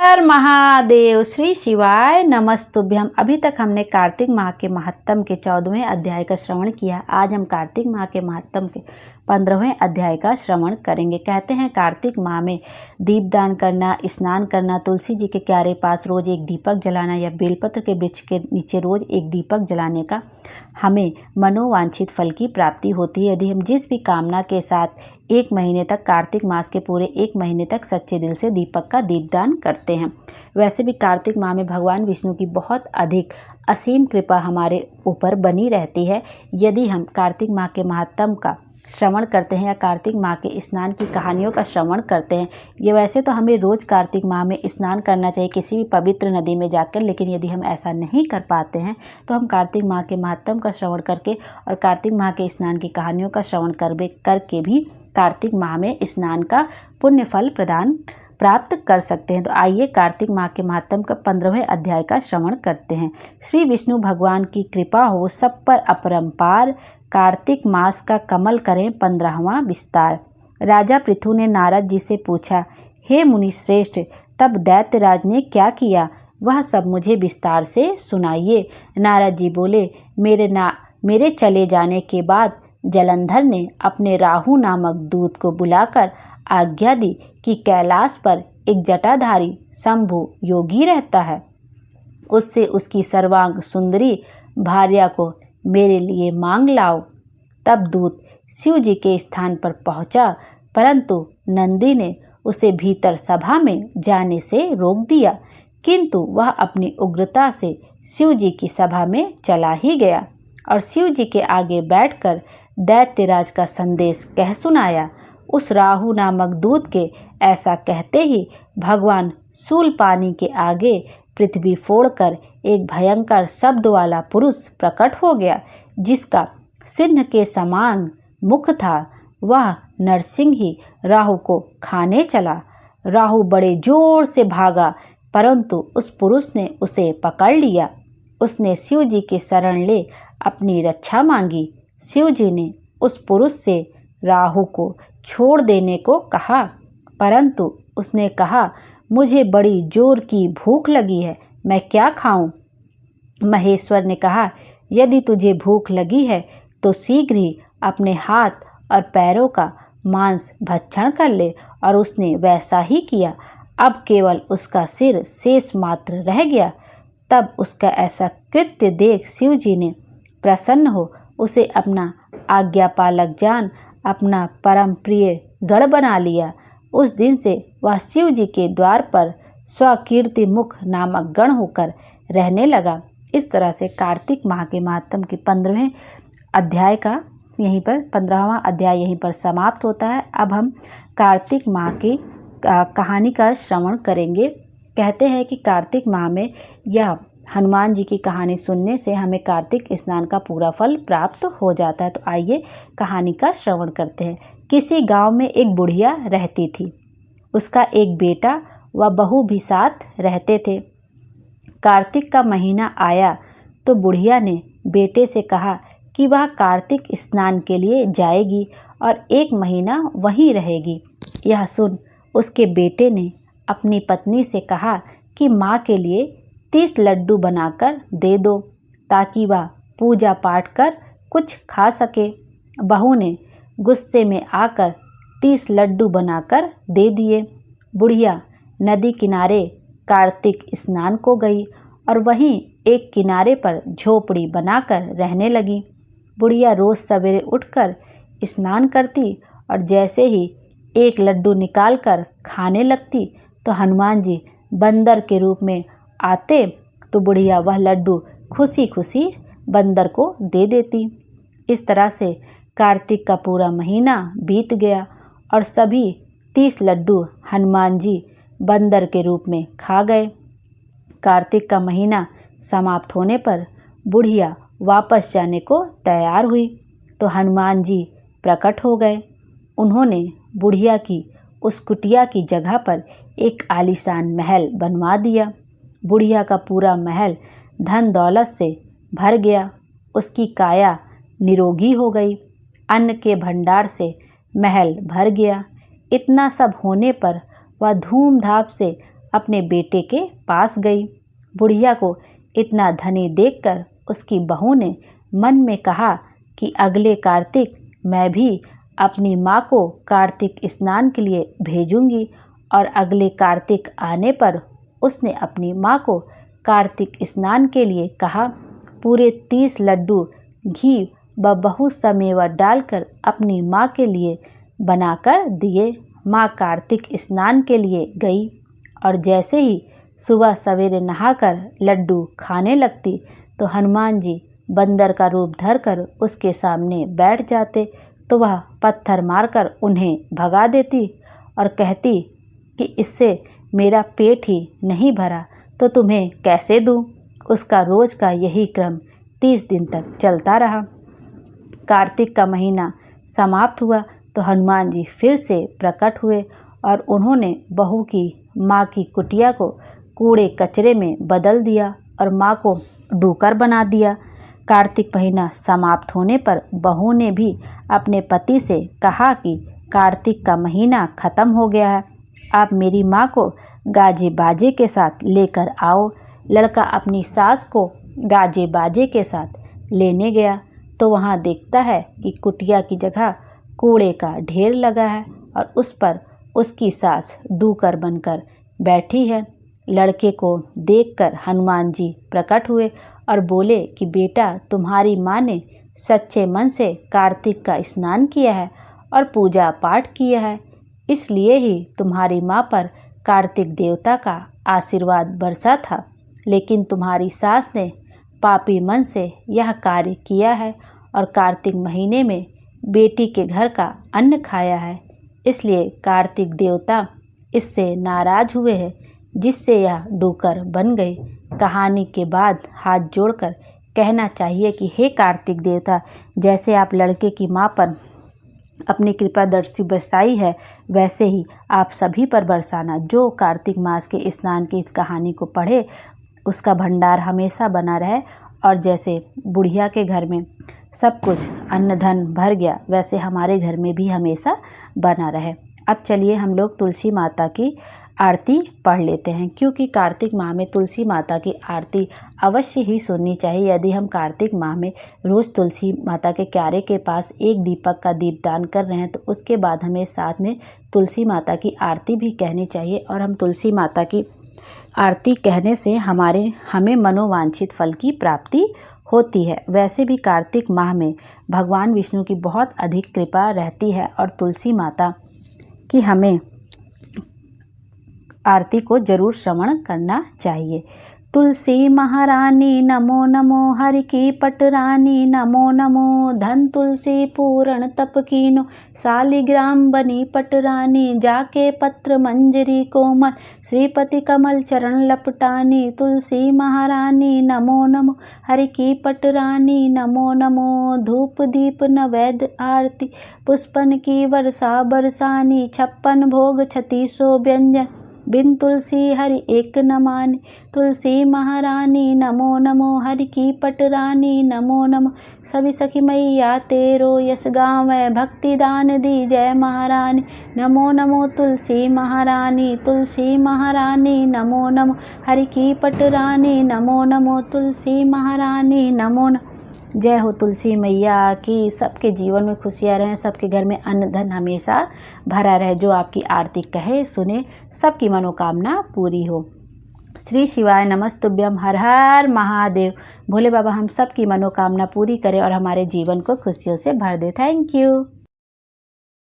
हर महादेव। श्री शिवाय नमस्तुभ्यम। अभी तक हमने कार्तिक माह के महात्म के 14वें अध्याय का श्रवण किया। आज हम कार्तिक माह के महात्म के 15वें अध्याय का श्रवण करेंगे। कहते हैं कार्तिक माह में दीपदान करना, स्नान करना, तुलसी जी के क्यारे पास रोज एक दीपक जलाना या बेलपत्र के वृक्ष के नीचे रोज एक दीपक जलाने का हमें मनोवांछित फल की प्राप्ति होती है। यदि हम जिस भी कामना के साथ 1 महीने तक, कार्तिक मास के पूरे 1 महीने तक सच्चे दिल से दीपक का दीपदान करते हैं। वैसे भी कार्तिक माह में भगवान विष्णु की बहुत अधिक असीम कृपा हमारे ऊपर बनी रहती है। यदि हम कार्तिक माह के महात्म का श्रवण करते हैं या कार्तिक माह के स्नान की कहानियों का श्रवण करते हैं, ये वैसे तो हमें रोज़ कार्तिक माह में स्नान करना चाहिए किसी भी पवित्र नदी में जाकर, लेकिन यदि हम ऐसा नहीं कर पाते हैं तो हम कार्तिक माह के महात्म का श्रवण करके और कार्तिक माह के स्नान की कहानियों का श्रवण करके भी कार्तिक माह में स्नान का पुण्य फल प्राप्त कर सकते हैं। तो आइए कार्तिक माह के महात्म का 15वें अध्याय का श्रवण करते हैं। श्री विष्णु भगवान की कृपा हो सब पर अपरंपार, कार्तिक मास का कमल करें 15वां विस्तार। राजा पृथु ने नारद जी से पूछा, हे मुनि श्रेष्ठ, तब दैत्यराज ने क्या किया, वह सब मुझे विस्तार से सुनाइए। नारद जी बोले, मेरे चले जाने के बाद जलंधर ने अपने राहु नामक दूत को बुलाकर आज्ञा दी कि कैलाश पर एक जटाधारी शंभु योगी रहता है, उससे उसकी सर्वांग सुंदरी भार्या को मेरे लिए मांग लाओ। तब दूत शिव जी के स्थान पर पहुंचा, परंतु नंदी ने उसे भीतर सभा में जाने से रोक दिया, किंतु वह अपनी उग्रता से शिव जी की सभा में चला ही गया और शिव जी के आगे बैठकर दैत्यराज का संदेश कह सुनाया। उस राहु नामक दूत के ऐसा कहते ही भगवान शूलपानी के आगे पृथ्वी फोड़कर एक भयंकर शब्द वाला पुरुष प्रकट हो गया, जिसका सिंह के समान मुख था। वह नरसिंह ही राहु को खाने चला। राहु बड़े जोर से भागा, परंतु उस पुरुष ने उसे पकड़ लिया। उसने शिव जी की शरण ले अपनी रक्षा मांगी। शिव जी ने उस पुरुष से राहु को छोड़ देने को कहा, परंतु उसने कहा, मुझे बड़ी जोर की भूख लगी है, मैं क्या खाऊं? महेश्वर ने कहा, यदि तुझे भूख लगी है तो शीघ्र ही अपने हाथ और पैरों का मांस भक्षण कर ले। और उसने वैसा ही किया। अब केवल उसका सिर शेष मात्र रह गया। तब उसका ऐसा कृत्य देख शिव जी ने प्रसन्न हो उसे अपना आज्ञापालक जान अपना परम प्रिय गण बना लिया। उस दिन से वह शिव जी के द्वार पर स्वकीर्ति मुख नामक गण होकर रहने लगा। इस तरह से कार्तिक माह के महात्म के 15वें अध्याय का 15वां अध्याय यहीं पर समाप्त होता है। अब हम कार्तिक माह की कहानी का श्रवण करेंगे। कहते हैं कि कार्तिक माह में यह हनुमान जी की कहानी सुनने से हमें कार्तिक स्नान का पूरा फल प्राप्त हो जाता है। तो आइए कहानी का श्रवण करते हैं। किसी गांव में एक बुढ़िया रहती थी। उसका एक बेटा व बहू भी साथ रहते थे। कार्तिक का महीना आया तो बुढ़िया ने बेटे से कहा कि वह कार्तिक स्नान के लिए जाएगी और 1 महीना वहीं रहेगी। यह सुन उसके बेटे ने अपनी पत्नी से कहा कि माँ के लिए 30 लड्डू बनाकर दे दो, ताकि वह पूजा पाठ कर कुछ खा सके। बहू ने गुस्से में आकर 30 लड्डू बनाकर दे दिए। बुढ़िया नदी किनारे कार्तिक स्नान को गई और वहीं एक किनारे पर झोपड़ी बनाकर रहने लगी। बुढ़िया रोज सवेरे उठकर स्नान करती और जैसे ही 1 लड्डू निकालकर खाने लगती तो हनुमान जी बंदर के रूप में आते, तो बुढ़िया वह लड्डू खुशी खुशी बंदर को दे देती। इस तरह से कार्तिक का पूरा महीना बीत गया और सभी 30 लड्डू हनुमान जी बंदर के रूप में खा गए। कार्तिक का महीना समाप्त होने पर बुढ़िया वापस जाने को तैयार हुई तो हनुमान जी प्रकट हो गए। उन्होंने बुढ़िया की उस कुटिया की जगह पर एक आलीशान महल बनवा दिया। बुढ़िया का पूरा महल धन दौलत से भर गया। उसकी काया निरोगी हो गई। अन्न के भंडार से महल भर गया। इतना सब होने पर वह धूमधाम से अपने बेटे के पास गई। बुढ़िया को इतना धनी देखकर उसकी बहू ने मन में कहा कि अगले कार्तिक मैं भी अपनी माँ को कार्तिक स्नान के लिए भेजूंगी। और अगले कार्तिक आने पर उसने अपनी माँ को कार्तिक स्नान के लिए कहा। पूरे 30 लड्डू घी व बहुत सा मेवा डालकर अपनी माँ के लिए बनाकर दिए। माँ कार्तिक स्नान के लिए गई और जैसे ही सुबह सवेरे नहाकर लड्डू खाने लगती तो हनुमान जी बंदर का रूप धरकर उसके सामने बैठ जाते तो वह पत्थर मारकर उन्हें भगा देती और कहती कि इससे मेरा पेट ही नहीं भरा तो तुम्हें कैसे दूँ। उसका रोज का यही क्रम 30 दिन तक चलता रहा। कार्तिक का महीना समाप्त हुआ तो हनुमान जी फिर से प्रकट हुए और उन्होंने बहू की माँ की कुटिया को कूड़े कचरे में बदल दिया और माँ को डूकर बना दिया। कार्तिक महीना समाप्त होने पर बहू ने भी अपने पति से कहा कि कार्तिक का महीना खत्म हो गया है, आप मेरी माँ को गाजे बाजे के साथ लेकर आओ। लड़का अपनी सास को गाजे बाजे के साथ लेने गया तो वहाँ देखता है कि कुटिया की जगह कूड़े का ढेर लगा है और उस पर उसकी सास डूकर बनकर बैठी है। लड़के को देखकर हनुमान जी प्रकट हुए और बोले कि बेटा, तुम्हारी माँ ने सच्चे मन से कार्तिक का स्नान किया है और पूजा पाठ किया है, इसलिए ही तुम्हारी माँ पर कार्तिक देवता का आशीर्वाद बरसा था। लेकिन तुम्हारी सास ने पापी मन से यह कार्य किया है और कार्तिक महीने में बेटी के घर का अन्न खाया है, इसलिए कार्तिक देवता इससे नाराज हुए हैं, जिससे यह डूकर बन गई। कहानी के बाद हाथ जोड़कर कहना चाहिए कि हे कार्तिक देवता, जैसे आप लड़के की माँ पर अपनी कृपा दृष्टि बरसाई है वैसे ही आप सभी पर बरसाना। जो कार्तिक मास के स्नान की इस कहानी को पढ़े उसका भंडार हमेशा बना रहे और जैसे बुढ़िया के घर में सब कुछ अन्न धन भर गया वैसे हमारे घर में भी हमेशा बना रहे। अब चलिए हम लोग तुलसी माता की आरती पढ़ लेते हैं, क्योंकि कार्तिक माह में तुलसी माता की आरती अवश्य ही सुननी चाहिए। यदि हम कार्तिक माह में रोज़ तुलसी माता के क्यारे के पास एक दीपक का दीपदान कर रहे हैं तो उसके बाद हमें साथ में तुलसी माता की आरती भी कहनी चाहिए। और हम तुलसी माता की आरती कहने से हमें मनोवांछित फल की प्राप्ति होती है। वैसे भी कार्तिक माह में भगवान विष्णु की बहुत अधिक कृपा रहती है और तुलसी माता की हमें आरती को जरूर श्रवण करना चाहिए। तुलसी महारानी नमो नमो, हरि की पटरानी नमो नमो, धन तुलसी पूर्ण तप कीनो, शालिग्राम बनी पटरानी, जाके पत्र मंजरी कोमल, श्रीपति कमल चरण लपटानी। तुलसी महारानी नमो नमो, हरि की पटरानी नमो नमो, धूप दीप नैवेद्य आरती, पुष्पन की वर्षा बरसानी, 56 भोग 36 व्यंजन, बिन तुलसी हरि एक न मानी। तुलसी महारानी नमो नमो, हरि की पटरानी नमो नमो, सभी सखी मैया तेरो यश गावै, भक्ति दान दी जय महारानी। नमो नमो तुलसी महारानी, तुलसी महारानी नमो नमो, हरि की पटरानी नमो नमो, तुलसी महारानी नमो नमो। जय हो तुलसी मैया की। सबके जीवन में खुशियाँ रहें, सबके घर में अन्न धन हमेशा भरा रहे। जो आपकी आरती कहे सुने सबकी मनोकामना पूरी हो। श्री शिवाय नमस्तुभ्यम, हर हर महादेव। भोले बाबा हम सबकी मनोकामना पूरी करें और हमारे जीवन को खुशियों से भर दे। Thank you.